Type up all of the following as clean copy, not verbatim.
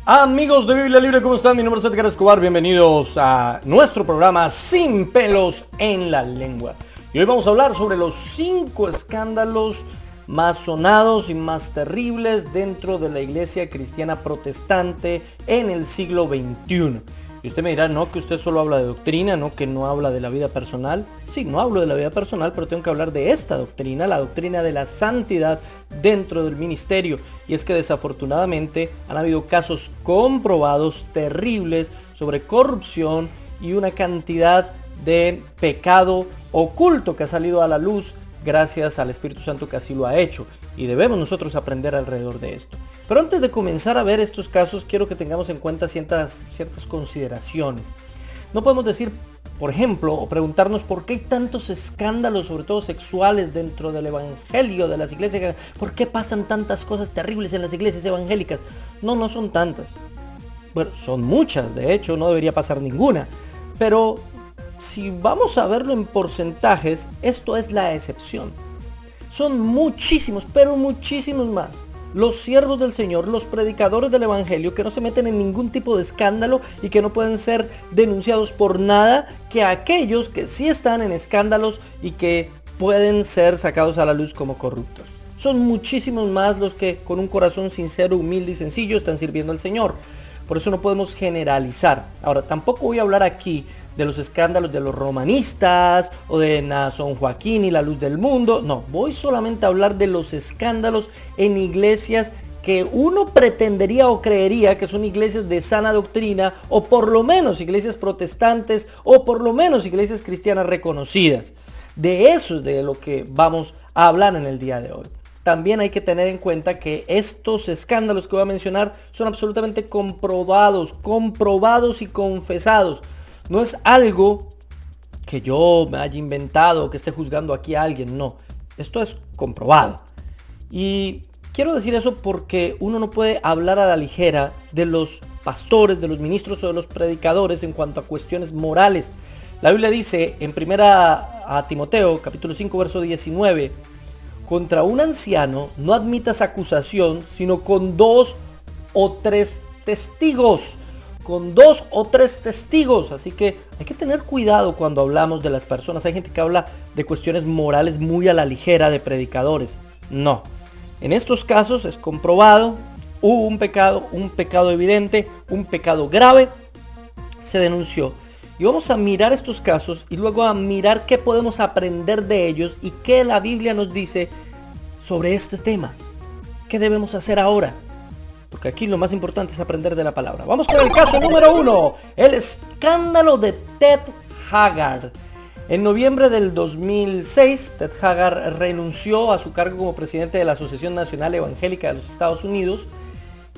Amigos de Biblia Libre, ¿cómo están? Mi nombre es Edgar Escobar, bienvenidos a nuestro programa Sin Pelos en la Lengua. Y hoy vamos a hablar sobre los 5 escándalos más sonados y más terribles dentro de la iglesia cristiana protestante en el siglo XXI. Y usted me dirá, no, que usted solo habla de doctrina, no, que no habla de la vida personal. Sí, no hablo de la vida personal, pero tengo que hablar de esta doctrina, la doctrina de la santidad dentro del ministerio. Y es que desafortunadamente han habido casos comprobados terribles sobre corrupción y una cantidad de pecado oculto que ha salido a la luz gracias al Espíritu Santo que así lo ha hecho, y debemos nosotros aprender alrededor de esto. Pero antes de comenzar a ver estos casos, quiero que tengamos en cuenta ciertas consideraciones. No podemos decir, por ejemplo, o preguntarnos por qué hay tantos escándalos, sobre todo sexuales, dentro del evangelio de las iglesias. ¿Por qué pasan tantas cosas terribles en las iglesias evangélicas? No son tantas. Bueno, son muchas, de hecho, no debería pasar ninguna. Pero si vamos a verlo en porcentajes, esto es la excepción. Son muchísimos, pero muchísimos más los siervos del Señor, los predicadores del evangelio, que no se meten en ningún tipo de escándalo y que no pueden ser denunciados por nada, que aquellos que sí están en escándalos y que pueden ser sacados a la luz como corruptos. Son muchísimos más los que con un corazón sincero, humilde y sencillo están sirviendo al Señor. Por eso no podemos generalizar. Ahora, tampoco voy a hablar aquí de los escándalos de los romanistas o de Naasón Joaquín y la luz del mundo. No, voy solamente a hablar de los escándalos en iglesias que uno pretendería o creería que son iglesias de sana doctrina, o por lo menos iglesias protestantes, o por lo menos iglesias cristianas reconocidas. De eso es de lo que vamos a hablar en el día de hoy. También hay que tener en cuenta que estos escándalos que voy a mencionar son absolutamente comprobados y confesados. No es algo que yo me haya inventado, que esté juzgando aquí a alguien, no. Esto es comprobado. Y quiero decir eso porque uno no puede hablar a la ligera de los pastores, de los ministros o de los predicadores en cuanto a cuestiones morales. La Biblia dice en 1 Timoteo, capítulo 5, verso 19, contra un anciano no admitas acusación, sino con 2 o 3 testigos. Con 2 o 3 testigos. Así que hay que tener cuidado cuando hablamos de las personas. Hay gente que habla de cuestiones morales muy a la ligera de predicadores. No. En estos casos es comprobado, hubo un pecado evidente, un pecado grave, se denunció. Y vamos a mirar estos casos y luego a mirar qué podemos aprender de ellos y qué la Biblia nos dice sobre este tema. ¿Qué debemos hacer ahora? Porque aquí lo más importante es aprender de la palabra. Vamos con el caso número 1. El escándalo de Ted Haggard. En noviembre del 2006, Ted Haggard renunció a su cargo como presidente de la Asociación Nacional Evangélica de los Estados Unidos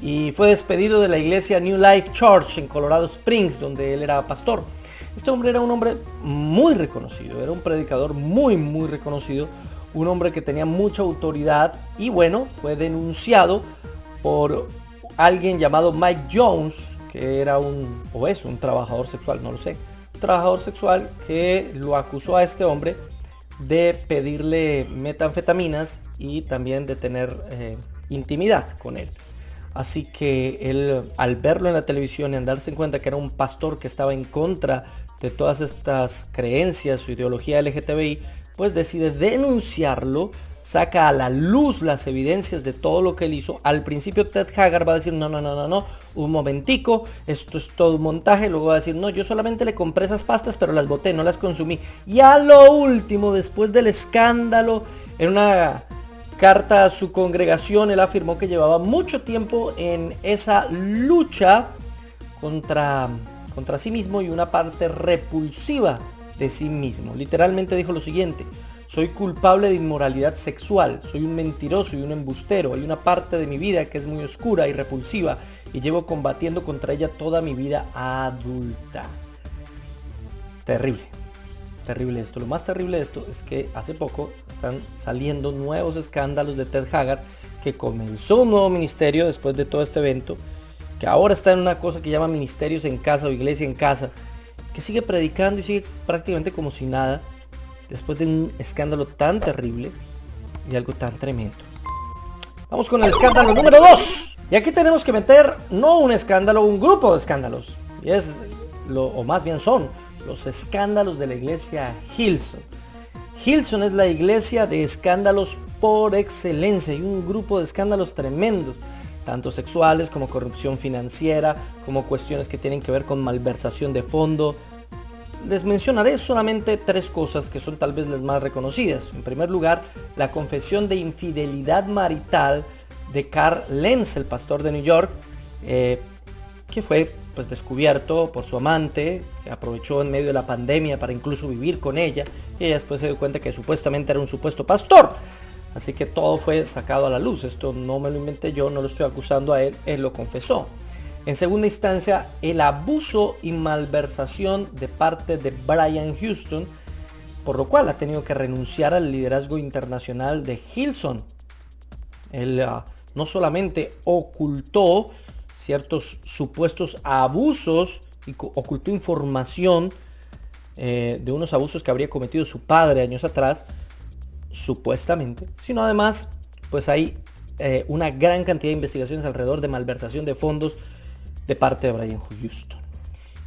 y fue despedido de la iglesia New Life Church en Colorado Springs, donde él era pastor. Este hombre era un hombre muy reconocido, era un predicador muy reconocido, un hombre que tenía mucha autoridad y bueno, fue denunciado por alguien llamado Mike Jones, que era un trabajador sexual, no lo sé. Un trabajador sexual que lo acusó a este hombre de pedirle metanfetaminas y también de tener intimidad con él. Así que él, al verlo en la televisión y al darse cuenta que era un pastor que estaba en contra de todas estas creencias, su ideología LGTBI, pues decide denunciarlo. Saca a la luz las evidencias de todo lo que él hizo. Al principio Ted Haggard va a decir, no, un momentico, esto es todo un montaje. Luego va a decir, no, yo solamente le compré esas pastas, pero las boté, no las consumí. Y a lo último, después del escándalo, en una carta a su congregación, él afirmó que llevaba mucho tiempo en esa lucha contra sí mismo y una parte repulsiva de sí mismo. Literalmente dijo lo siguiente: soy culpable de inmoralidad sexual, soy un mentiroso y un embustero, hay una parte de mi vida que es muy oscura y repulsiva y llevo combatiendo contra ella toda mi vida adulta. Terrible esto. Lo más terrible de esto es que hace poco están saliendo nuevos escándalos de Ted Haggard, que comenzó un nuevo ministerio después de todo este evento, que ahora está en una cosa que llama ministerios en casa o iglesia en casa, que sigue predicando y sigue prácticamente como si nada, después de un escándalo tan terrible y algo tan tremendo. Vamos con el escándalo número 2. Y aquí tenemos que meter no un escándalo, un grupo de escándalos. Y o más bien son los escándalos de la iglesia Hillsong. Hillsong es la iglesia de escándalos por excelencia y un grupo de escándalos tremendos, tanto sexuales como corrupción financiera, como cuestiones que tienen que ver con malversación de fondo. Les mencionaré solamente 3 cosas que son tal vez las más reconocidas. En primer lugar, la confesión de infidelidad marital de Carl Lenz, el pastor de New York, que fue pues descubierto por su amante, que aprovechó en medio de la pandemia para incluso vivir con ella, y ella después se dio cuenta que supuestamente era un supuesto pastor. Así que todo fue sacado a la luz. Esto no me lo inventé yo, no lo estoy acusando a él, él lo confesó. En segunda instancia, el abuso y malversación de parte de Brian Houston, por lo cual ha tenido que renunciar al liderazgo internacional de Hillsong. Él no solamente ocultó ciertos supuestos abusos y ocultó información de unos abusos que habría cometido su padre años atrás, supuestamente, sino además pues hay una gran cantidad de investigaciones alrededor de malversación de fondos de parte de Brian Houston.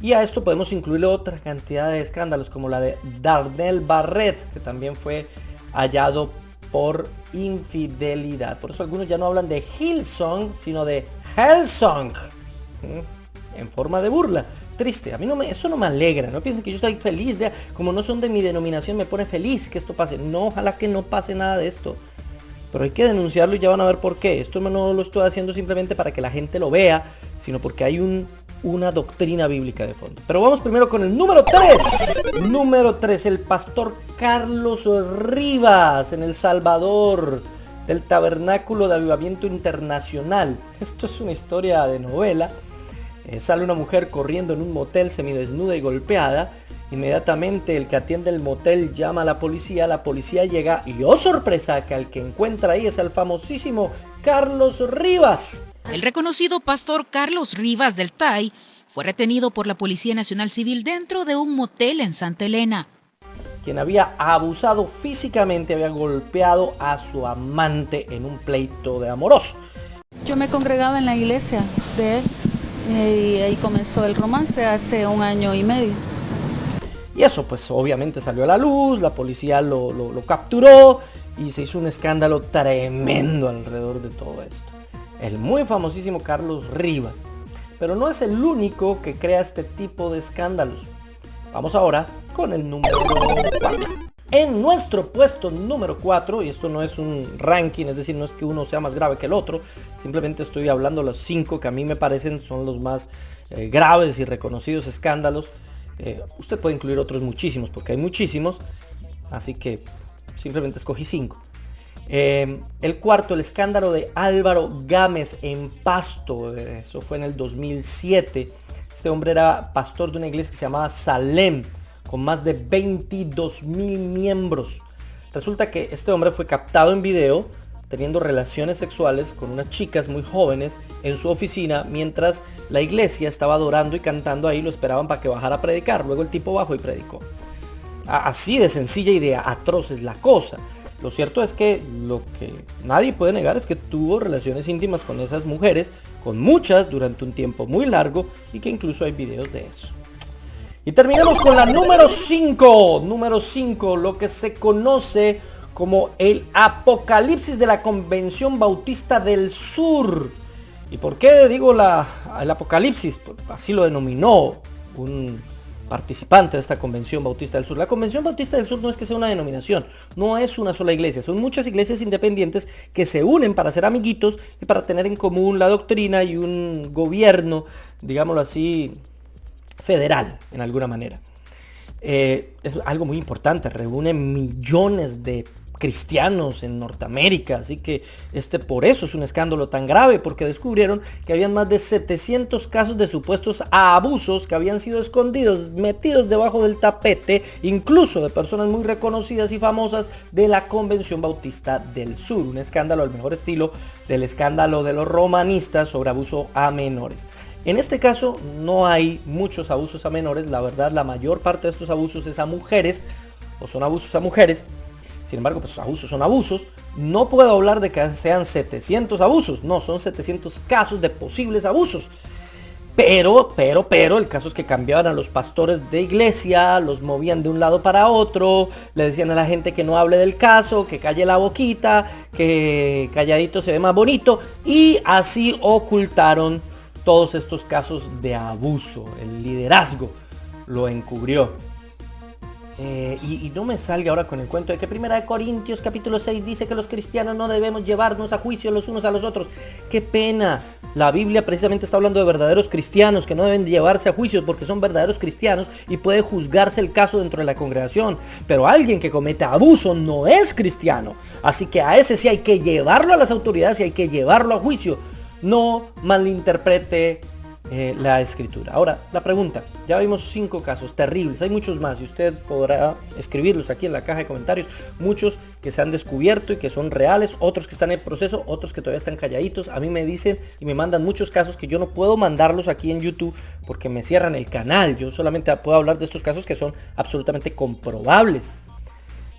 Y a esto podemos incluir otra cantidad de escándalos como la de Darnell Barrett, que también fue hallado por infidelidad. Por eso algunos ya no hablan de Hillsong, sino de Hellsong, en forma de burla. Triste, a mí eso no me alegra. No piensen que yo estoy feliz, como no son de mi denominación me pone feliz que esto pase. No, ojalá que no pase nada de esto, pero hay que denunciarlo y ya van a ver por qué. Esto no lo estoy haciendo simplemente para que la gente lo vea, sino porque hay una doctrina bíblica de fondo. Pero vamos primero con el número 3. Número 3, el pastor Carlos Rivas en El Salvador, del Tabernáculo de Avivamiento Internacional. Esto es una historia de novela. Sale una mujer corriendo en un motel semidesnuda y golpeada. Inmediatamente el que atiende el motel llama a la policía llega y ¡oh sorpresa! Que al que encuentra ahí es el famosísimo Carlos Rivas. El reconocido pastor Carlos Rivas del TAI fue retenido por la Policía Nacional Civil dentro de un motel en Santa Elena. Quien había abusado físicamente, había golpeado a su amante en un pleito de amoroso. Yo me congregaba en la iglesia de él y ahí comenzó el romance hace 1 año y medio. Y eso pues obviamente salió a la luz, la policía lo capturó y se hizo un escándalo tremendo alrededor de todo esto. El muy famosísimo Carlos Rivas. Pero no es el único que crea este tipo de escándalos. Vamos ahora con el número 4. En nuestro puesto número 4, y esto no es un ranking, es decir, no es que uno sea más grave que el otro, simplemente estoy hablando de los 5 que a mí me parecen son los más graves y reconocidos escándalos. Usted puede incluir otros muchísimos, porque hay muchísimos, así que simplemente escogí 5. El cuarto, el escándalo de Álvaro Gámez en Pasto. Eso fue en el 2007. Este hombre era pastor de una iglesia que se llamaba Salem, con más de 22,000 miembros. Resulta que este hombre fue captado en video teniendo relaciones sexuales con unas chicas muy jóvenes en su oficina mientras la iglesia estaba adorando y cantando ahí, lo esperaban para que bajara a predicar. Luego el tipo bajó y predicó. Así de sencilla y de atroz es la cosa. Lo cierto es que lo que nadie puede negar es que tuvo relaciones íntimas con esas mujeres, con muchas durante un tiempo muy largo, y que incluso hay videos de eso. Y terminamos con la número 5. Número 5, lo que se conoce como el Apocalipsis de la Convención Bautista del Sur. ¿Y por qué digo el Apocalipsis? Así lo denominó un participante de esta Convención Bautista del Sur. La Convención Bautista del Sur no es que sea una denominación, no es una sola iglesia, son muchas iglesias independientes que se unen para ser amiguitos y para tener en común la doctrina y un gobierno, así, federal en alguna manera. Es algo muy importante, reúne millones de cristianos en Norteamérica, así que por eso es un escándalo tan grave, porque descubrieron que habían más de 700 casos de supuestos abusos que habían sido escondidos, metidos debajo del tapete, incluso de personas muy reconocidas y famosas de la Convención Bautista del Sur. Un escándalo al mejor estilo del escándalo de los romanistas sobre abuso a menores. En este caso no hay muchos abusos a menores, la verdad la mayor parte de estos abusos es a mujeres, o son abusos a mujeres. Sin embargo, pues abusos son abusos, no puedo hablar de que sean 700 abusos, no, son 700 casos de posibles abusos. Pero, el caso es que cambiaban a los pastores de iglesia, los movían de un lado para otro, le decían a la gente que no hable del caso, que calle la boquita, que calladito se ve más bonito, y así ocultaron todos estos casos de abuso. El liderazgo lo encubrió. Y no me salga ahora con el cuento de que 1 Corintios capítulo 6 dice que los cristianos no debemos llevarnos a juicio los unos a los otros. ¡Qué pena! La Biblia precisamente está hablando de verdaderos cristianos que no deben llevarse a juicio porque son verdaderos cristianos y puede juzgarse el caso dentro de la congregación. Pero alguien que comete abuso no es cristiano. Así que a ese sí hay que llevarlo a las autoridades y hay que llevarlo a juicio. No malinterprete la escritura. Ahora, la pregunta, ya vimos 5 casos terribles, hay muchos más y usted podrá escribirlos aquí en la caja de comentarios, muchos que se han descubierto y que son reales, otros que están en proceso, otros que todavía están calladitos. A mí me dicen y me mandan muchos casos que yo no puedo mandarlos aquí en YouTube porque me cierran el canal. Yo solamente puedo hablar de estos casos que son absolutamente comprobables.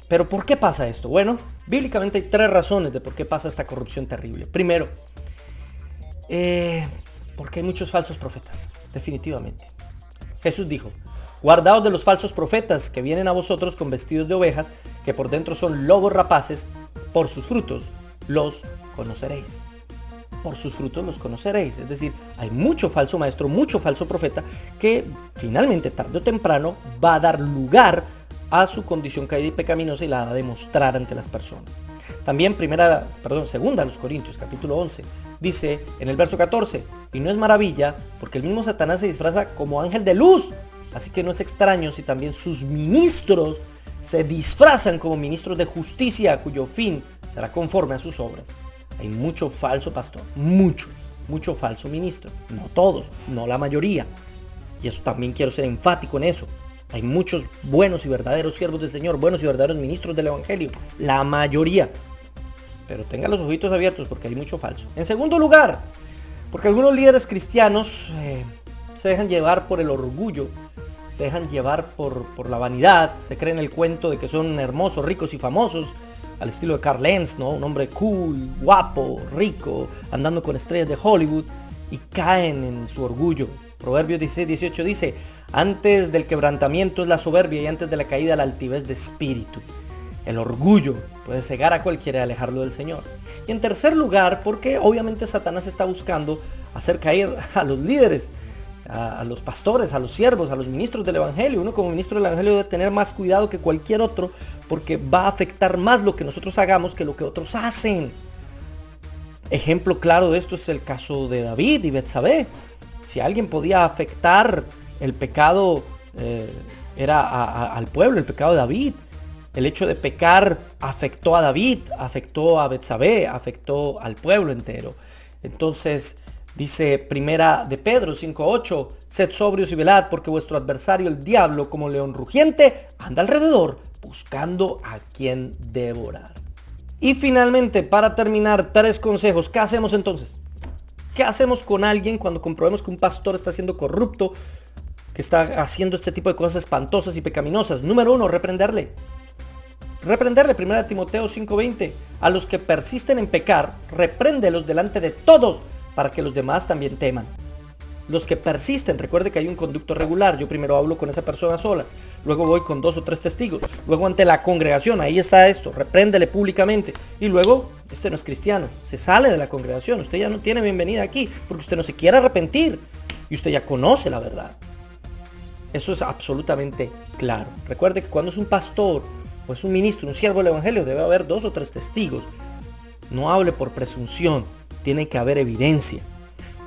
Pero ¿por qué pasa esto? Bueno, bíblicamente hay 3 razones de por qué pasa esta corrupción terrible. Primero, porque hay muchos falsos profetas, definitivamente. Jesús dijo: guardaos de los falsos profetas que vienen a vosotros con vestidos de ovejas, que por dentro son lobos rapaces, por sus frutos los conoceréis. Por sus frutos los conoceréis. Es decir, hay mucho falso maestro, mucho falso profeta, que finalmente, tarde o temprano, va a dar lugar a su condición caída y pecaminosa y la va a demostrar ante las personas. También 2 Corintios capítulo 11 dice en el verso 14: y no es maravilla, porque el mismo Satanás se disfraza como ángel de luz, así que no es extraño si también sus ministros se disfrazan como ministros de justicia, cuyo fin será conforme a sus obras. Hay mucho falso pastor, mucho falso ministro, no todos, no la mayoría, y eso también quiero ser enfático en eso. Hay muchos buenos y verdaderos siervos del Señor, buenos y verdaderos ministros del Evangelio, la mayoría. Pero tenga los ojitos abiertos porque hay mucho falso. En segundo lugar, porque algunos líderes cristianos se dejan llevar por el orgullo, se dejan llevar por la vanidad, se creen el cuento de que son hermosos, ricos y famosos, al estilo de Carl Lenz, ¿no? Un hombre cool, guapo, rico, andando con estrellas de Hollywood, y caen en su orgullo. Proverbios 16:18 dice: antes del quebrantamiento es la soberbia y antes de la caída la altivez de espíritu. El orgullo puede cegar a cualquiera y alejarlo del Señor. Y en tercer lugar, porque obviamente Satanás está buscando hacer caer a los líderes, a los pastores, a los siervos, a los ministros del Evangelio. Uno como ministro del Evangelio debe tener más cuidado que cualquier otro, porque va a afectar más lo que nosotros hagamos que lo que otros hacen. Ejemplo claro de esto es el caso de David y Betsabé. Si alguien podía afectar el pecado, era al pueblo, el pecado de David. El hecho de pecar afectó a David, afectó a Betsabé, afectó al pueblo entero. Entonces dice 1 de Pedro 5:8: sed sobrios y velad, porque vuestro adversario el diablo, como león rugiente, anda alrededor buscando a quien devorar. Y finalmente, para terminar, 3 consejos. ¿Qué hacemos entonces? ¿Qué hacemos con alguien cuando comprobemos que un pastor está siendo corrupto, que está haciendo este tipo de cosas espantosas y pecaminosas? Número 1, reprenderle. 1 Timoteo 5:20: a los que persisten en pecar, repréndelos delante de todos, para que los demás también teman. Los que persisten, recuerde que hay un conducto regular. Yo primero hablo con esa persona sola, luego voy con 2 o 3 testigos, luego ante la congregación, ahí está esto, repréndele públicamente, y luego, este no es cristiano, se sale de la congregación, usted ya no tiene bienvenida aquí, porque usted no se quiere arrepentir, y usted ya conoce la verdad. Eso es absolutamente claro. Recuerde que cuando es un pastor, o es un ministro, un siervo del Evangelio, debe haber 2 o 3 testigos. No hable por presunción, tiene que haber evidencia.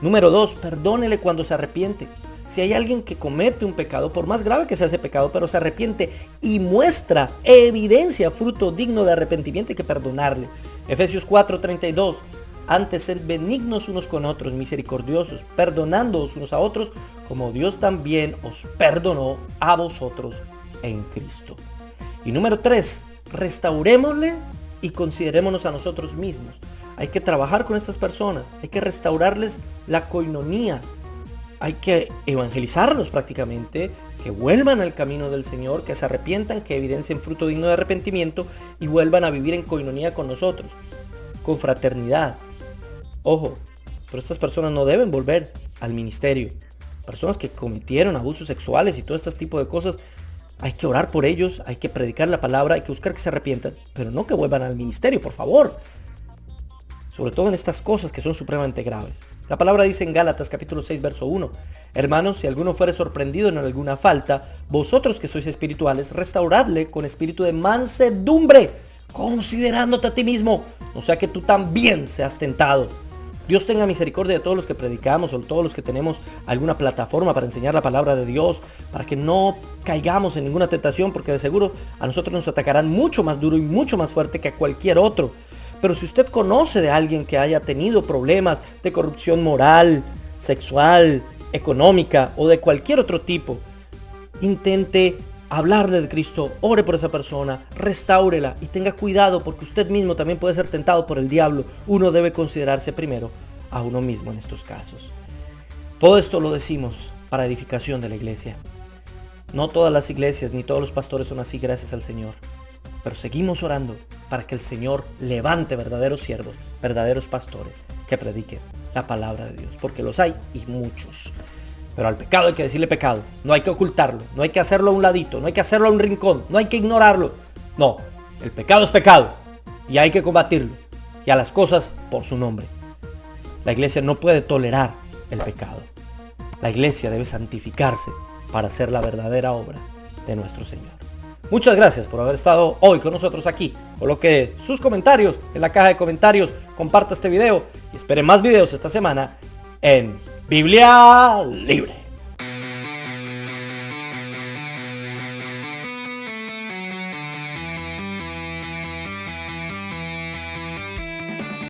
Número 2, perdónele cuando se arrepiente. Si hay alguien que comete un pecado, por más grave que sea ese pecado, pero se arrepiente y muestra evidencia, fruto digno de arrepentimiento, hay que perdonarle. Efesios 4:32: antes sed benignos unos con otros, misericordiosos, perdonándoos unos a otros, como Dios también os perdonó a vosotros en Cristo. Y número 3, restaurémosle y considerémonos a nosotros mismos. Hay que trabajar con estas personas, hay que restaurarles la coinonía, hay que evangelizarlos prácticamente, que vuelvan al camino del Señor, que se arrepientan, que evidencien fruto digno de arrepentimiento y vuelvan a vivir en coinonía con nosotros, con fraternidad. Ojo, pero estas personas no deben volver al ministerio. Personas que cometieron abusos sexuales y todo este tipo de cosas, hay que orar por ellos, hay que predicar la palabra, hay que buscar que se arrepientan, pero no que vuelvan al ministerio, por favor. Sobre todo en estas cosas que son supremamente graves. La palabra dice en Gálatas capítulo 6 verso 1: Hermanos, si alguno fuere sorprendido en alguna falta, vosotros que sois espirituales, restauradle con espíritu de mansedumbre, considerándote a ti mismo, no sea que tú también seas tentado. Dios tenga misericordia de todos los que predicamos o todos los que tenemos alguna plataforma para enseñar la palabra de Dios, para que no caigamos en ninguna tentación, porque de seguro a nosotros nos atacarán mucho más duro y mucho más fuerte que a cualquier otro. Pero si usted conoce de alguien que haya tenido problemas de corrupción moral, sexual, económica o de cualquier otro tipo, intente hablarle de Cristo, ore por esa persona, restáurela y tenga cuidado, porque usted mismo también puede ser tentado por el diablo. Uno debe considerarse primero a uno mismo en estos casos. Todo esto lo decimos para edificación de la iglesia. No todas las iglesias ni todos los pastores son así, gracias al Señor. Pero seguimos orando para que el Señor levante verdaderos siervos, verdaderos pastores que prediquen la palabra de Dios, porque los hay y muchos. Pero al pecado hay que decirle pecado, no hay que ocultarlo, no hay que hacerlo a un ladito, no hay que hacerlo a un rincón, no hay que ignorarlo. No, el pecado es pecado y hay que combatirlo, y a las cosas por su nombre. La iglesia no puede tolerar el pecado. La iglesia debe santificarse para hacer la verdadera obra de nuestro Señor. Muchas gracias por haber estado hoy con nosotros aquí. Coloque sus comentarios en la caja de comentarios, comparta este video y espere más videos esta semana en Biblia Libre.